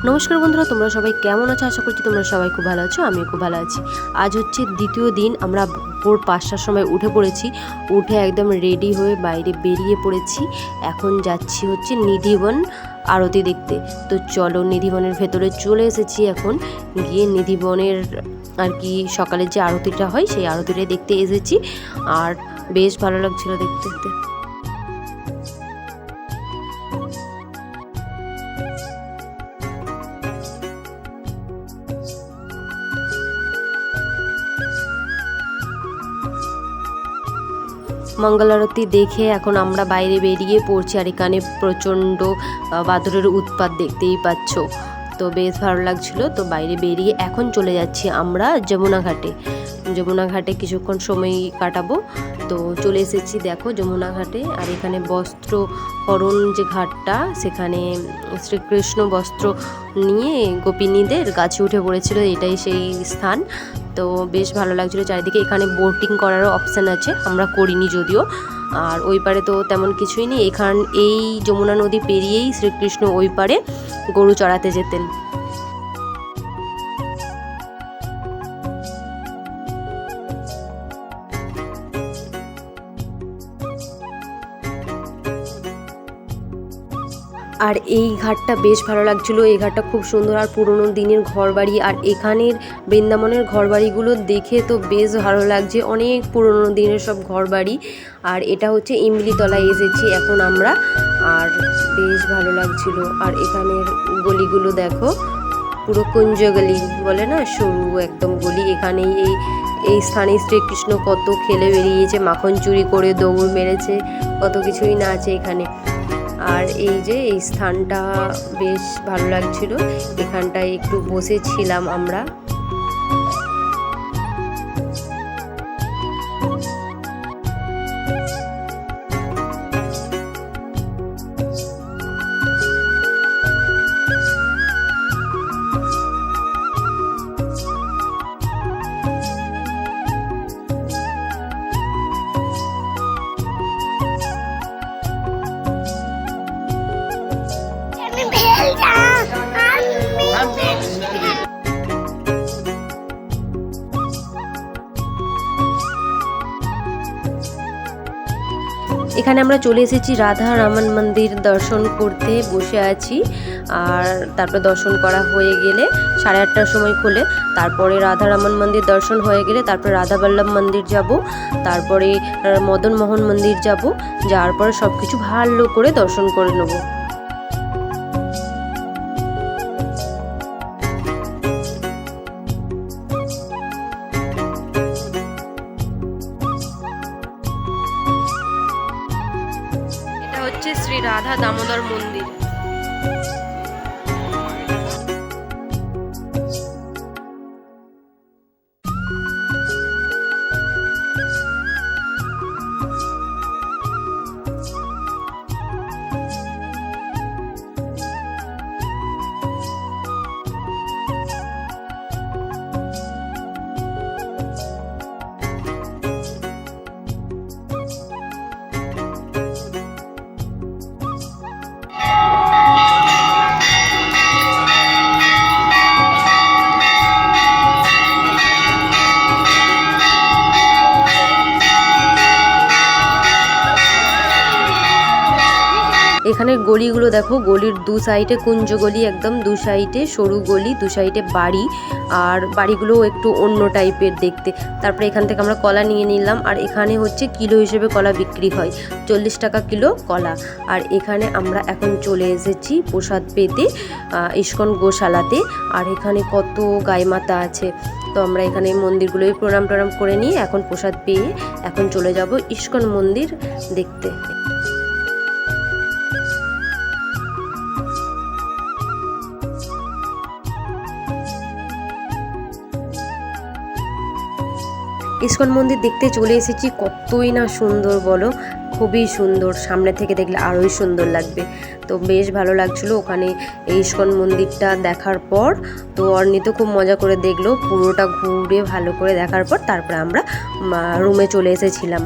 নমস্কার বন্ধুরা, তোমরা সবাই কেমন আছো? আশা করছি তোমরা সবাই খুব ভালো আছো। আমিও খুব ভালো আছি। আজ হচ্ছে দ্বিতীয় দিন। আমরা ভোর ৫টার সময় উঠে পড়েছি। উঠে একদম রেডি হয়ে বাইরে বেরিয়ে পড়েছি। এখন যাচ্ছি হচ্ছে নিধিবন আরতি দেখতে। তো চলো, নিধিবনের ভেতরে চলে এসেছি। এখন গিয়ে নিধিবনের আর কি সকালের যে আরতিটা হয় সেই আরতিটা দেখতে এসেছি। আর বেশ ভালো লাগছিল দেখতে দেখতে। মঙ্গল আরতি দেখে এখন আমরা বাইরে বেরিয়ে পড়ছি। আর এখানে প্রচণ্ড বাদরের উৎপাত দেখতেই পাচ্ছ। তো বেশ ভালো লাগছিল। তো বাইরে বেরিয়ে এখন চলে যাচ্ছি আমরা যমুনা ঘাটে। যমুনা ঘাটে কিছুক্ষণ সময় কাটাবো। তো চলে এসেছি দেখো যমুনা ঘাটে। আর এখানে বস্ত্র হরণ যে ঘাটটা, সেখানে শ্রীকৃষ্ণ বস্ত্র নিয়ে গোপিনীদের গাছে উঠে পড়েছিল, এটাই সেই স্থান। তো বেশ ভালো লাগছিলো চারিদিকে। এখানে বোটিং করারও অপশান আছে, আমরা করিনি যদিও। আর ওই পারে তো তেমন কিছুই নেই। এই যমুনা নদী পেরিয়েই শ্রীকৃষ্ণ ওই পারে গরু চড়াতে যেতেন। আর এই ঘাটটা বেশ ভালো লাগছিলো। এই ঘাটটা খুব সুন্দর আর পুরনো দিনের ঘরবাড়ি। আর এখানের বৃন্দাবনের ঘরবাড়িগুলো দেখে তো বেশ ভালো লাগছে, অনেক পুরনো দিনের সব ঘরবাড়ি। আর এটা হচ্ছে ইমলিতলায় এসেছি এখন আমরা। আর বেশ ভালো লাগছিলো। আর এখানের গলিগুলো দেখো, পুরো কুঞ্জ গলি বলে না, সরু একদম গলি। এখানেই এই স্থানে শ্রীকৃষ্ণ কত খেলে বেরিয়েছে, মাখন চুরি করে দৌড় মেরেছে, কত কিছুই না আছে এখানে। আর এই যে এই স্থানটা বেশ ভালো লাগছিল। এখানটায় একটু বসেছিলাম আমরা। এখানে আমরা চলে এসেছি রাধা রামন মন্দির দর্শন করতে, বসে আছি। আর তারপর দর্শন করা হয়ে গেলে 8:30টার সময় খোলে। তারপরে রাধা রামন মন্দির দর্শন হয়ে গেলে তারপরে রাধা বল্লভ মন্দির যাব, তারপরে মদন মোহন মন্দির যাব। যাওয়ার পরে সব কিছু ভালো করে দর্শন করে নেব। হচ্ছে শ্রী রাধা দামোদর মন্দির। এখানের গলিগুলো দেখো, গলির দু সাইডে কুঞ্জ গলি, একদম দু সাইডে সরু গলি, দু সাইডে বাড়ি। আর বাড়িগুলো একটু অন্য টাইপের দেখতে। তারপরে এখান থেকে আমরা কলা নিয়ে নিলাম। আর এখানে হচ্ছে কিলো হিসেবে কলা বিক্রি হয়, 40 টাকা কিলো কলা। আর এখানে আমরা এখন চলে এসেছি প্রসাদ পেতে ইস্কন গোশালাতে। আর এখানে কত গাই মাতা আছে। তো আমরা এখানে মন্দিরগুলোই প্রণাম করে নিয়ে এখন প্রসাদ পেয়ে এখন চলে যাব ইস্কন মন্দির দেখতে। ইস্কন মন্দির দেখতে চলে এসেছি। কতই না সুন্দর বলো, খুবই সুন্দর। সামনে থেকে দেখলে আরোই সুন্দর লাগবে। তো বেশ ভালো লাগছিলো ওখানে এই ইস্কন মন্দিরটা দেখার পর। তো অর্ণিত খুব মজা করে দেখলো, পুরোটা ঘুরে ভালো করে দেখার পর তারপরে আমরা রুমে চলে এসেছিলাম।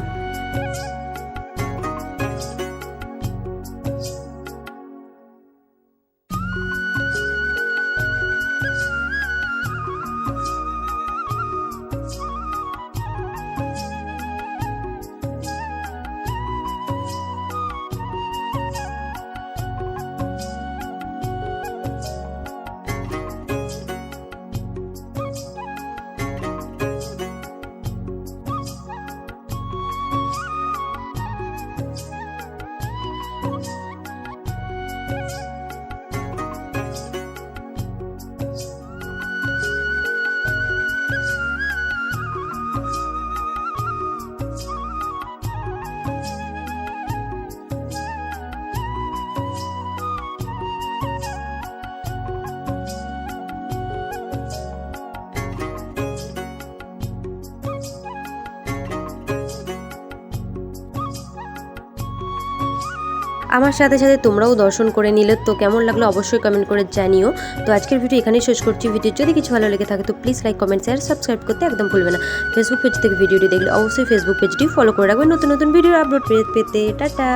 আমার সাথে সাথে তোমরাও দর্শন করে নিলে। তো কেমন লাগলো অবশ্যই কমেন্ট করে জানিও। তো আজকের ভিডিও এখানেই শেষ করছি। ভিডিও যদি কিছু ভালো লেগে থাকে তো please like, comment, share, subscribe করতে একদম ভুলবে না। ফেসবুক পেজ থেকে ভিডিওটি দেখলে অবশ্যই ফেসবুক পেজটি ফলো করে রাখবেন নতুন নতুন ভিডিও আপলোড পেতে। টাটা।